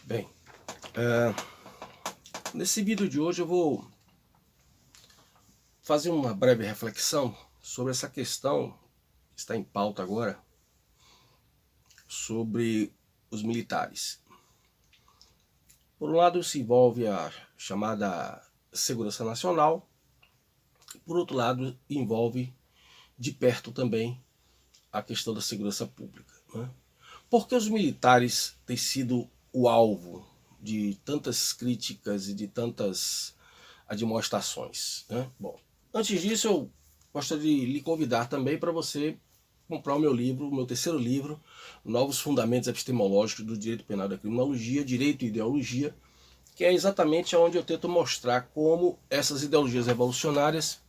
Bem, nesse vídeo de hoje eu vou fazer uma breve reflexão sobre essa questão que está em pauta agora, sobre os militares. Por um lado, se envolve a chamada segurança nacional, por outro lado, envolve de perto também a questão da segurança pública, né? Por que os militares têm sido o alvo de tantas críticas e de tantas admoestações, né? Bom, antes disso eu gostaria de lhe convidar também para você comprar o meu livro, o meu terceiro livro, Novos Fundamentos Epistemológicos do Direito Penal e da Criminologia, Direito e Ideologia, que é exatamente onde eu tento mostrar como essas ideologias revolucionárias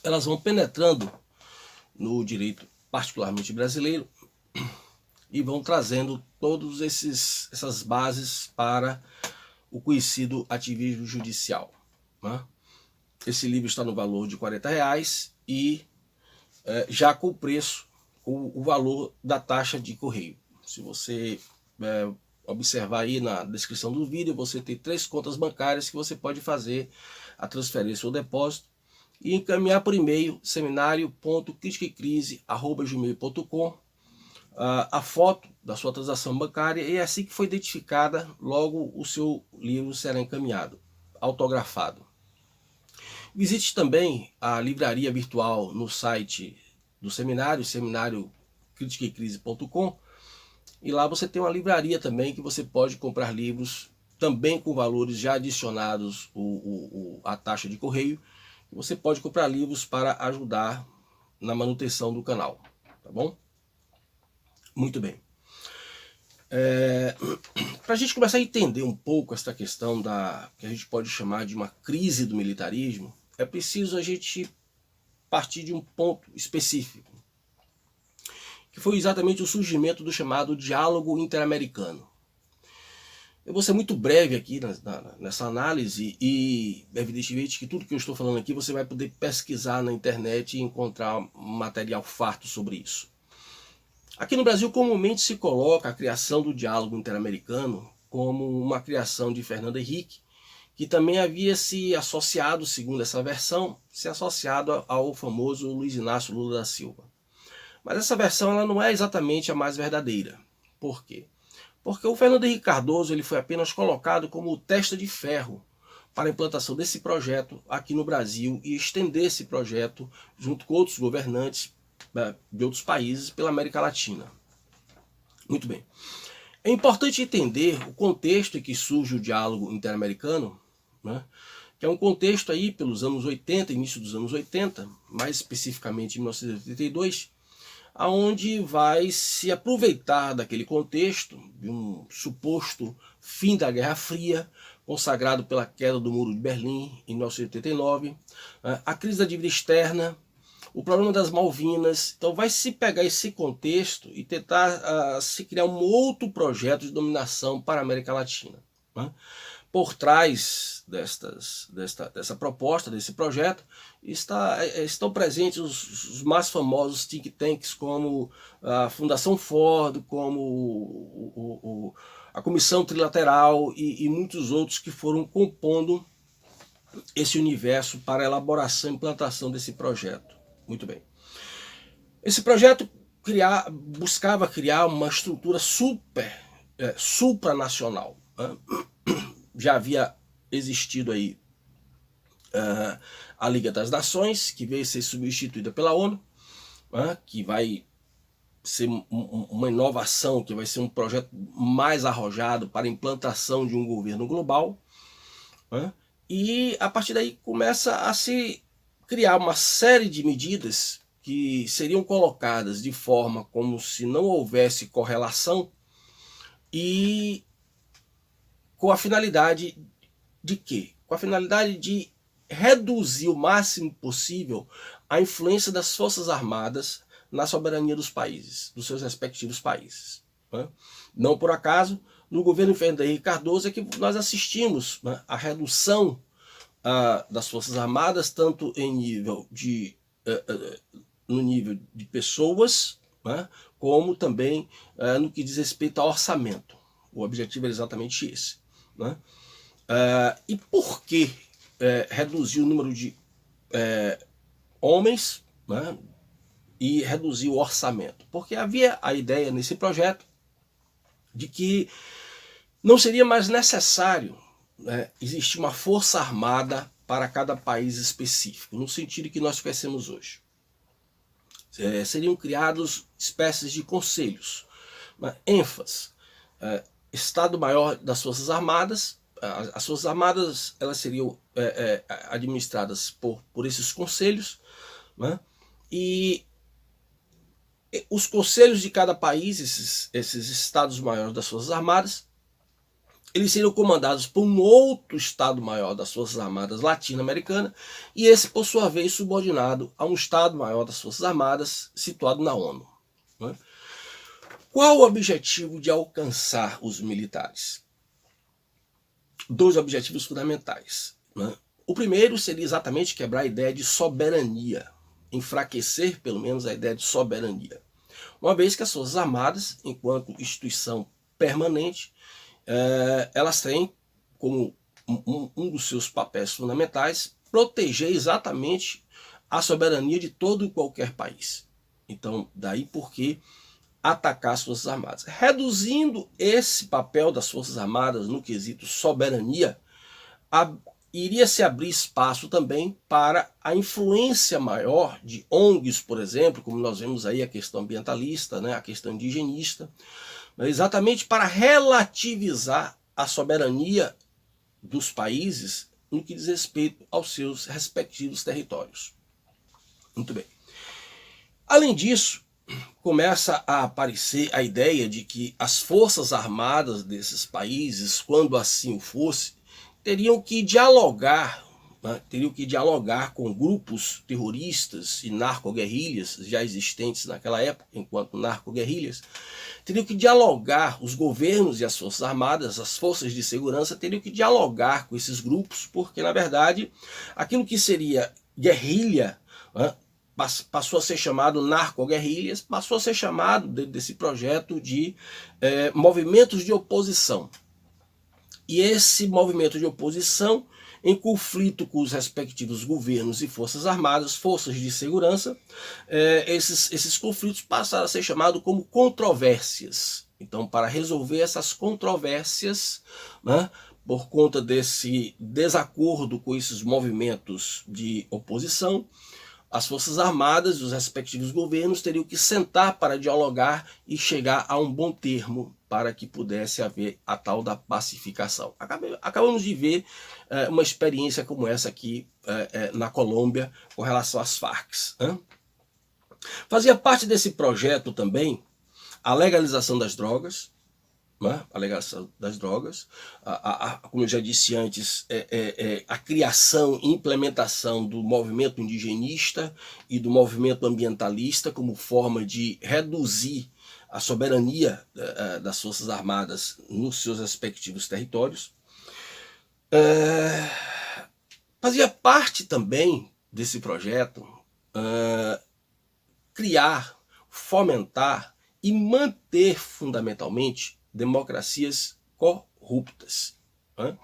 elas vão penetrando no direito particularmente brasileiro e vão trazendo todas essas bases para o conhecido ativismo judicial, né? Esse livro está no valor de R$40 e já com o preço, com o valor da taxa de correio. Se você observar aí na descrição do vídeo, você tem 3 contas bancárias que você pode fazer a transferência ou depósito e encaminhar por e-mail seminário.criticacrise@gmail.com a foto da sua transação bancária, e assim que for identificada, logo o seu livro será encaminhado, autografado. Visite também a livraria virtual no site do seminário, seminariocriticacrise.com, e lá você tem uma livraria também que você pode comprar livros também com valores já adicionados a taxa de correio. Você pode comprar livros para ajudar na manutenção do canal, tá bom? Muito bem. Para a gente começar a entender um pouco essa questão da que a gente pode chamar de uma crise do militarismo, é preciso a gente partir de um ponto específico, que foi exatamente o surgimento do chamado diálogo interamericano. Eu vou ser muito breve aqui nessa análise e, evidentemente, que tudo que eu estou falando aqui você vai poder pesquisar na internet e encontrar material farto sobre isso. Aqui no Brasil, comumente se coloca a criação do diálogo interamericano como uma criação de Fernando Henrique, que também havia se associado, segundo essa versão, se associado ao famoso Luiz Inácio Lula da Silva. Mas essa versão ela não é exatamente a mais verdadeira. Por quê? Porque o Fernando Henrique Cardoso ele foi apenas colocado como testa de ferro para a implantação desse projeto aqui no Brasil e estender esse projeto junto com outros governantes de outros países pela América Latina. Muito bem. É importante entender o contexto em que surge o diálogo interamericano, né? Que é um contexto aí pelos anos 80, início dos anos 80, mais especificamente em 1982, aonde vai se aproveitar daquele contexto de um suposto fim da Guerra Fria, consagrado pela queda do Muro de Berlim em 1989, a crise da dívida externa, o problema das Malvinas. Então vai se pegar esse contexto e tentar se criar um outro projeto de dominação para a América Latina, né? Por trás dessa proposta, desse projeto, estão presentes os mais famosos think tanks, como a Fundação Ford, como a Comissão Trilateral e muitos outros que foram compondo esse universo para a elaboração e implantação desse projeto. Muito bem. Esse projeto buscava criar uma estrutura supranacional, né? Já havia existido aí a Liga das Nações, que veio ser substituída pela ONU, né? Que vai ser uma inovação, que vai ser um projeto mais arrojado para a implantação de um governo global, né? E a partir daí começa a se criar uma série de medidas que seriam colocadas de forma como se não houvesse correlação e com a finalidade de quê? Com a finalidade de reduzir o máximo possível a influência das Forças Armadas na soberania dos países, dos seus respectivos países, né? Não por acaso, no governo Fernando Henrique Cardoso é que nós assistimos, né, a redução das Forças Armadas, tanto em nível no nível de pessoas, né, como também no que diz respeito ao orçamento. O objetivo era exatamente esse, né? E por que reduzir o número de homens, né, e reduzir o orçamento? Porque havia a ideia nesse projeto de que não seria mais necessário, né, existir uma força armada para cada país específico, no sentido que nós conhecemos hoje. Seriam criados espécies de conselhos, né, ênfase, Estado-Maior das Forças Armadas. As Forças Armadas elas seriam administradas por esses conselhos, né, e os conselhos de cada país, esses Estados-Maiores das Forças Armadas, eles seriam comandados por um outro Estado-Maior das Forças Armadas latino-americana, e esse, por sua vez, subordinado a um Estado-Maior das Forças Armadas situado na ONU, né? Qual o objetivo de alcançar os militares? Dois objetivos fundamentais, né? O primeiro seria exatamente quebrar a ideia de soberania, enfraquecer pelo menos a ideia de soberania, uma vez que as Forças Armadas, enquanto instituição permanente, elas têm como um dos seus papéis fundamentais proteger exatamente a soberania de todo e qualquer país. Então, daí porque atacar as Forças Armadas. Reduzindo esse papel das Forças Armadas no quesito soberania, iria se abrir espaço também para a influência maior de ONGs, por exemplo, como nós vemos aí a questão ambientalista, né, a questão indigenista, exatamente para relativizar a soberania dos países no que diz respeito aos seus respectivos territórios. Muito bem. Além disso, começa a aparecer a ideia de que as forças armadas desses países, quando assim o fosse, teriam que dialogar com grupos terroristas e narcoguerrilhas já existentes naquela época, enquanto narcoguerrilhas, teriam que dialogar, os governos e as forças armadas, as forças de segurança, teriam que dialogar com esses grupos, porque, na verdade, aquilo que seria guerrilha, né, passou a ser chamado narcoguerrilhas, passou a ser chamado, dentro desse projeto, de movimentos de oposição. E esse movimento de oposição, em conflito com os respectivos governos e forças armadas, forças de segurança, esses conflitos passaram a ser chamados como controvérsias. Então, para resolver essas controvérsias, né, por conta desse desacordo com esses movimentos de oposição, as Forças Armadas e os respectivos governos teriam que sentar para dialogar e chegar a um bom termo para que pudesse haver a tal da pacificação. Acabamos de ver uma experiência como essa aqui na Colômbia com relação às Farc, né? Fazia parte desse projeto também a legalização das drogas, né? A legalização das drogas, como eu já disse antes, a criação e implementação do movimento indigenista e do movimento ambientalista como forma de reduzir a soberania das Forças Armadas nos seus respectivos territórios. Fazia parte também desse projeto criar, fomentar e manter fundamentalmente democracias corruptas, né?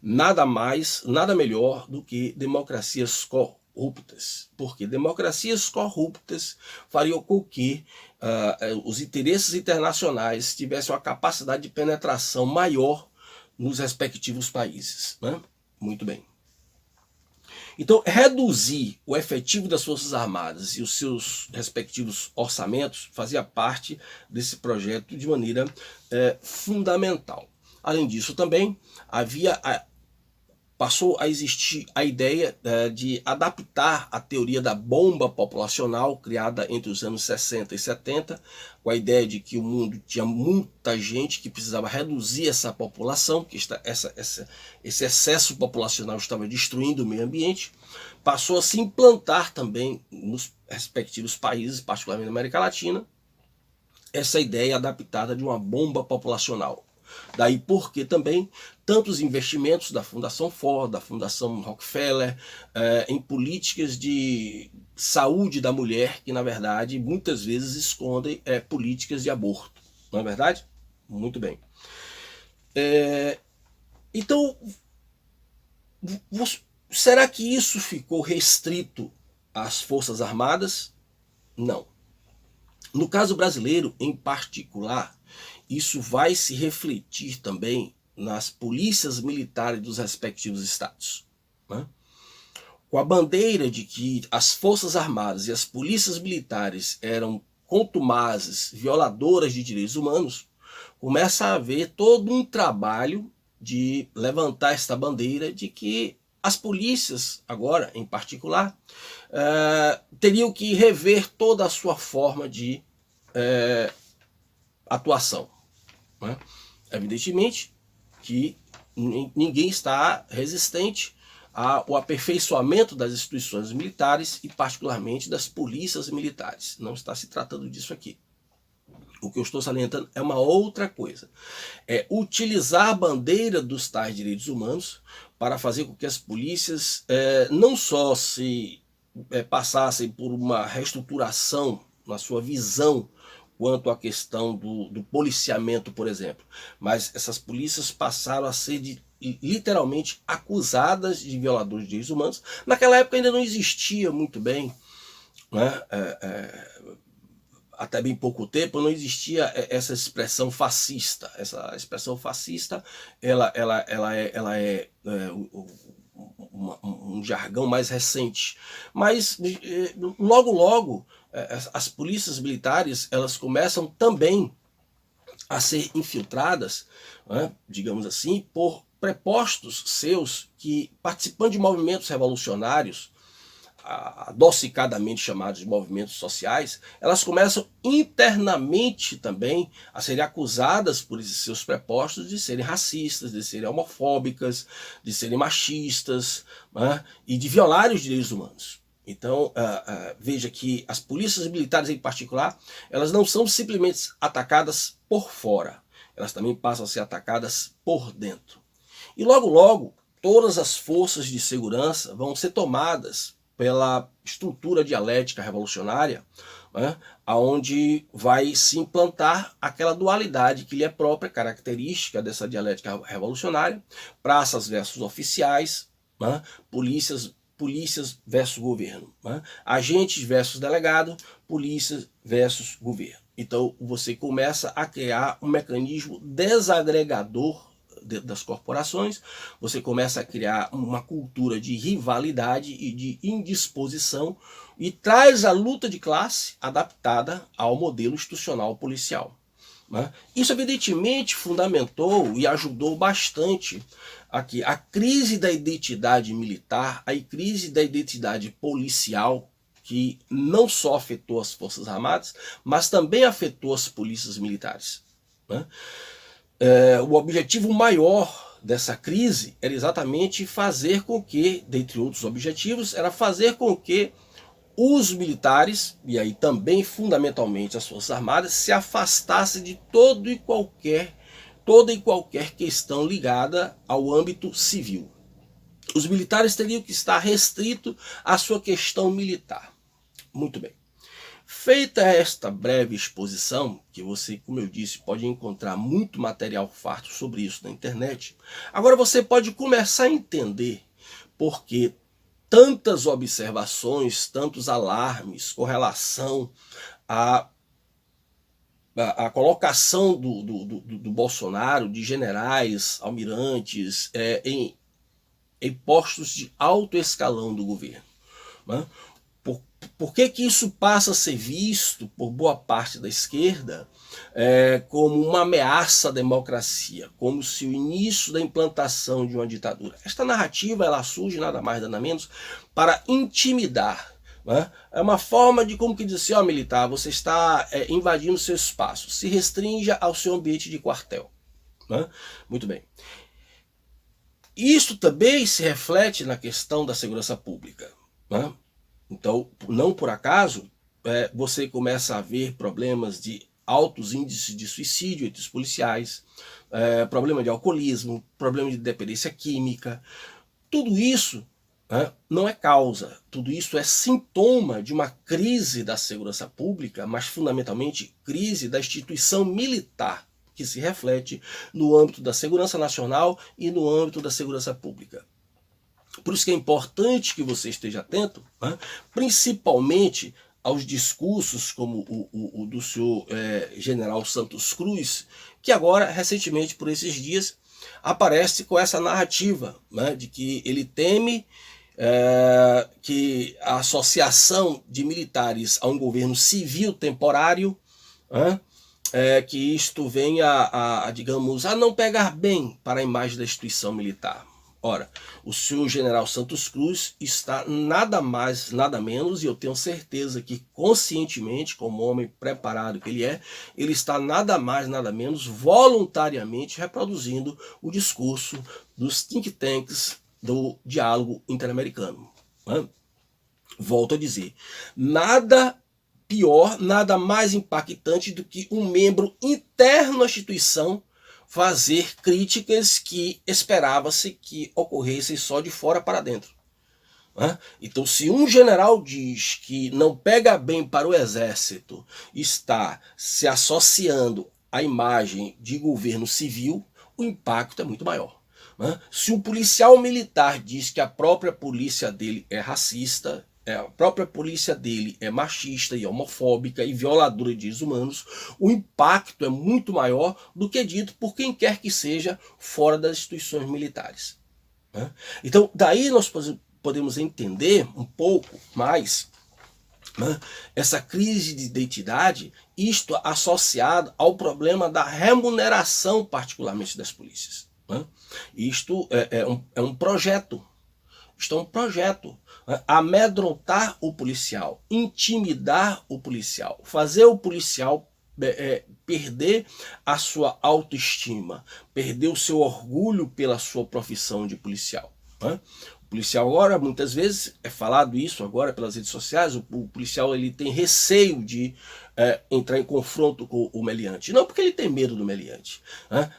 Nada mais, nada melhor do que democracias corruptas, porque democracias corruptas fariam com que os interesses internacionais tivessem uma capacidade de penetração maior nos respectivos países, né? Muito bem. Então, reduzir o efetivo das Forças Armadas e os seus respectivos orçamentos fazia parte desse projeto de maneira fundamental. Além disso, também passou a existir a ideia de adaptar a teoria da bomba populacional, criada entre os anos 60 e 70, com a ideia de que o mundo tinha muita gente, que precisava reduzir essa população, que esse excesso populacional estava destruindo o meio ambiente. Passou a se implantar também nos respectivos países, particularmente na América Latina, essa ideia adaptada de uma bomba populacional. Daí porque também tantos investimentos da Fundação Ford, da Fundação Rockefeller, em políticas de saúde da mulher, que na verdade muitas vezes escondem políticas de aborto. Não é verdade? Muito bem. Então, será que isso ficou restrito às Forças Armadas? Não. No caso brasileiro, em particular, isso vai se refletir também nas polícias militares dos respectivos estados, né? Com a bandeira de que as Forças Armadas e as polícias militares eram contumazes, violadoras de direitos humanos, começa a haver todo um trabalho de levantar esta bandeira de que as polícias, agora em particular, teriam que rever toda a sua forma de atuação, né? Evidentemente que ninguém está resistente ao aperfeiçoamento das instituições militares e particularmente das polícias militares. Não está se tratando disso aqui. O que eu estou salientando é uma outra coisa. É utilizar a bandeira dos tais direitos humanos para fazer com que as polícias não só se passassem por uma reestruturação na sua visão quanto à questão do policiamento, por exemplo, mas essas polícias passaram a ser literalmente acusadas de violadores de direitos humanos. Naquela época ainda não existia muito bem, né? Até bem pouco tempo não existia essa expressão fascista. Essa expressão fascista ela é um jargão mais recente, mas logo as polícias militares elas começam também a ser infiltradas, né, digamos assim, por prepostos seus que, participando de movimentos revolucionários, adocicadamente chamados de movimentos sociais, elas começam internamente também a serem acusadas por esses seus prepostos de serem racistas, de serem homofóbicas, de serem machistas, né, e de violarem os direitos humanos. Então, veja que as polícias militares em particular, elas não são simplesmente atacadas por fora, elas também passam a ser atacadas por dentro. E logo, todas as forças de segurança vão ser tomadas pela estrutura dialética revolucionária, né, onde vai se implantar aquela dualidade que lhe é própria, característica dessa dialética revolucionária: praças versus oficiais, né, polícias versus governo, né, agentes versus delegado, polícia versus governo. Então você começa a criar um mecanismo desagregador das corporações, você começa a criar uma cultura de rivalidade e de indisposição e traz a luta de classe adaptada ao modelo institucional policial, né? Isso evidentemente fundamentou e ajudou bastante aqui a crise da identidade militar, a crise da identidade policial, que não só afetou as Forças Armadas, mas também afetou as polícias militares, né? O objetivo maior dessa crise era exatamente fazer com que, dentre outros objetivos, era fazer com que os militares, e aí também fundamentalmente as Forças Armadas, se afastassem de toda e qualquer questão ligada ao âmbito civil. Os militares teriam que estar restritos à sua questão militar. Muito bem. Feita esta breve exposição, que você, como eu disse, pode encontrar muito material farto sobre isso na internet, agora você pode começar a entender por que tantas observações, tantos alarmes com relação à colocação do Bolsonaro, de generais, almirantes, em postos de alto escalão do governo, né? Por que isso passa a ser visto por boa parte da esquerda como uma ameaça à democracia, como se o início da implantação de uma ditadura? Esta narrativa ela surge nada mais nada menos para intimidar, né? É uma forma de como que dizer, ó, militar, você está invadindo seu espaço, se restrinja ao seu ambiente de quartel, né? Muito bem. Isso também se reflete na questão da segurança pública, né? Então, não por acaso, você começa a ver problemas de altos índices de suicídio entre os policiais, problema de alcoolismo, problema de dependência química. Tudo isso, né, não é causa, tudo isso é sintoma de uma crise da segurança pública, mas fundamentalmente crise da instituição militar, que se reflete no âmbito da segurança nacional e no âmbito da segurança pública. Por isso que é importante que você esteja atento, né, principalmente aos discursos como o do senhor general Santos Cruz, que agora, recentemente, por esses dias, aparece com essa narrativa, né, de que ele teme que a associação de militares a um governo civil temporário, né, que isto venha digamos, a não pegar bem para a imagem da instituição militar. Ora, o senhor general Santos Cruz está nada mais, nada menos, e eu tenho certeza que conscientemente, como homem preparado que ele está nada mais, nada menos, voluntariamente reproduzindo o discurso dos think tanks do diálogo interamericano. Né? Volto a dizer, nada pior, nada mais impactante do que um membro interno à instituição fazer críticas que esperava-se que ocorressem só de fora para dentro. Então, se um general diz que não pega bem para o exército está se associando à imagem de governo civil, o impacto é muito maior. Se um policial militar diz que a própria polícia dele é racista, a própria polícia dele é machista e homofóbica e violadora de direitos humanos, o impacto é muito maior do que dito por quem quer que seja fora das instituições militares. Então, daí nós podemos entender um pouco mais essa crise de identidade, isto associado ao problema da remuneração, particularmente das polícias. Isto é um projeto. Isto é um projeto. Amedrontar o policial, intimidar o policial, fazer o policial perder a sua autoestima, perder o seu orgulho pela sua profissão de policial. O policial agora, muitas vezes, é falado isso agora pelas redes sociais, o policial ele tem receio de entrar em confronto com o meliante. Não porque ele tem medo do meliante,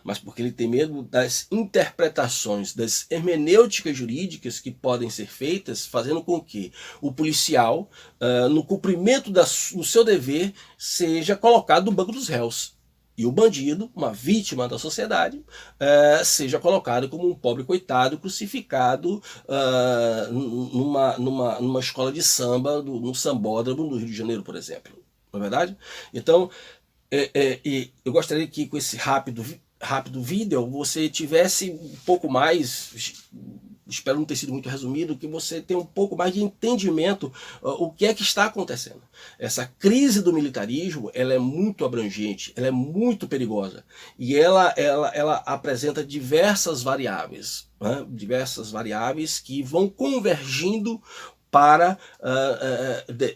mas porque ele tem medo das interpretações, das hermenêuticas jurídicas que podem ser feitas, fazendo com que o policial, no cumprimento do seu dever, seja colocado no banco dos réus. E o bandido, uma vítima da sociedade, seja colocado como um pobre coitado crucificado numa escola de samba, no sambódromo do Rio de Janeiro, por exemplo. Não é verdade? Então, eu gostaria que com esse rápido vídeo você tivesse um pouco mais, espero não ter sido muito resumido, que você tenha um pouco mais de entendimento o que é que está acontecendo. Essa crise do militarismo, ela é muito abrangente, ela é muito perigosa e ela apresenta diversas variáveis, diversas variáveis que vão convergindo para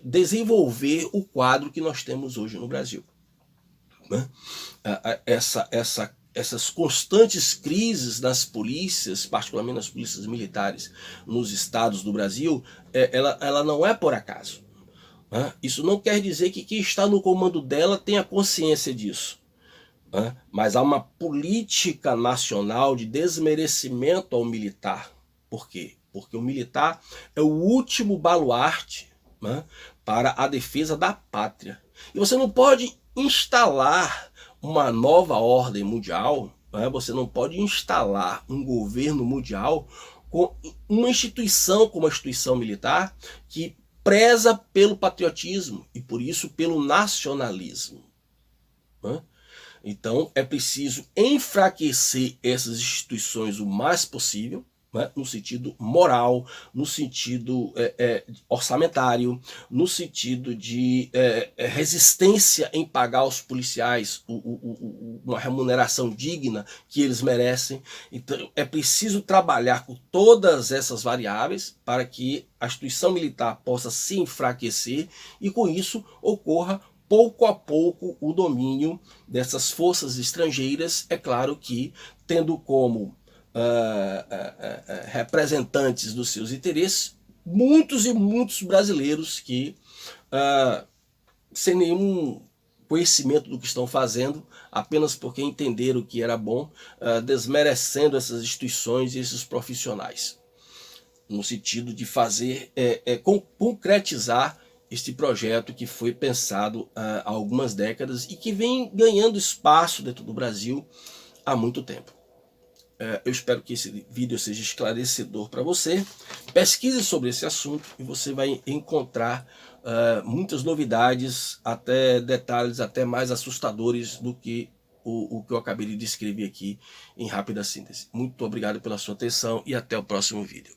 desenvolver o quadro que nós temos hoje no Brasil. Essas constantes crises nas polícias, particularmente nas polícias militares nos estados do Brasil, ela não é por acaso. Isso não quer dizer que quem está no comando dela tenha consciência disso. Mas há uma política nacional de desmerecimento ao militar. Por quê? Porque o militar é o último baluarte para a defesa da pátria. E você não pode instalar uma nova ordem mundial, você não pode instalar um governo mundial com uma instituição como a instituição militar que preza pelo patriotismo e por isso pelo nacionalismo. Então é preciso enfraquecer essas instituições o mais possível, no sentido moral, no sentido orçamentário, no sentido de resistência em pagar aos policiais uma remuneração digna que eles merecem. Então é preciso trabalhar com todas essas variáveis para que a instituição militar possa se enfraquecer e com isso ocorra pouco a pouco o domínio dessas forças estrangeiras, é claro que tendo como representantes dos seus interesses muitos e muitos brasileiros que sem nenhum conhecimento do que estão fazendo, apenas porque entenderam que era bom, desmerecendo essas instituições e esses profissionais, no sentido de fazer, concretizar este projeto que foi pensado há algumas décadas e que vem ganhando espaço dentro do Brasil há muito tempo. Eu espero que esse vídeo seja esclarecedor para você. Pesquise sobre esse assunto e você vai encontrar muitas novidades, até detalhes até mais assustadores do que o que eu acabei de descrever aqui em rápida síntese. Muito obrigado pela sua atenção e até o próximo vídeo.